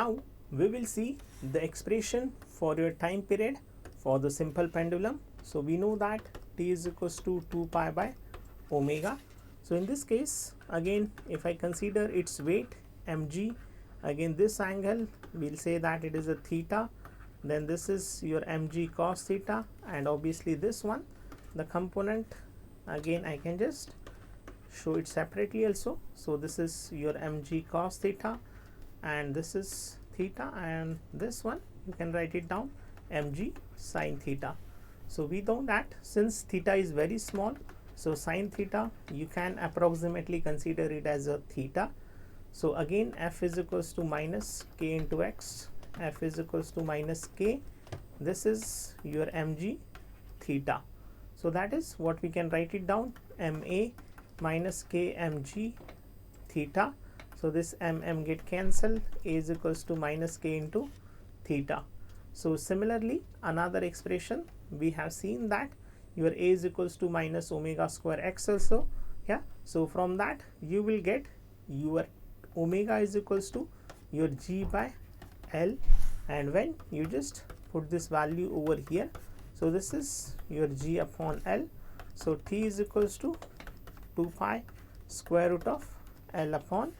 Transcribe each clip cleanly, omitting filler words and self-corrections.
Now we will see the expression for your time period for the simple pendulum. So we know that t is equals to 2 pi by omega. So in this case, again, if I consider its weight mg, again this angle we'll say that it is a theta, then this is your mg cos theta, and obviously this one, the component, again I can just show it separately also. So this is your mg cos theta, and this is theta, and this one you can write it down mg sin theta. So we know that since theta is very small, so sin theta you can approximately consider it as a theta. So again f is equals to minus k into x, f is equals to minus k, this is your mg theta. So that is what we can write it down, ma minus k mg theta. So this get cancelled, a is equals to minus k into theta. So similarly, another expression we have seen that your a is equals to minus omega square x also. Yeah, so from that you will get your omega is equals to your g by l, and when you just put this value over here, so this is your g upon l. So t is equals to 2 pi square root of l upon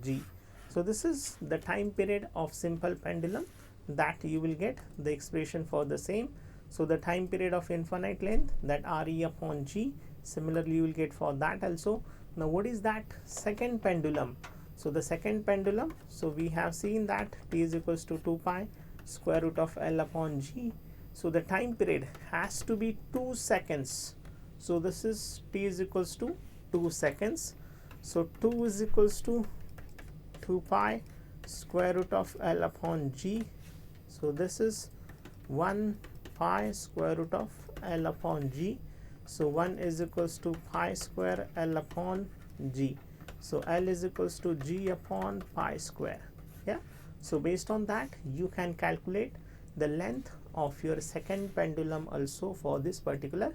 g. So this is the time period of simple pendulum that you will get the expression for the same. So the time period of infinite length, that re upon g, similarly you will get for that also. Now what is that second pendulum? So the second pendulum, so we have seen that t is equals to 2 pi square root of l upon g. So the time period has to be 2 seconds. So this is t is equals to 2 seconds. So 2 is equals to 2 pi square root of l upon g. So this is 1 pi square root of l upon g. So 1 is equals to pi square l upon g. So l is equals to g upon pi square. Yeah. So based on that you can calculate the length of your second pendulum also for this particular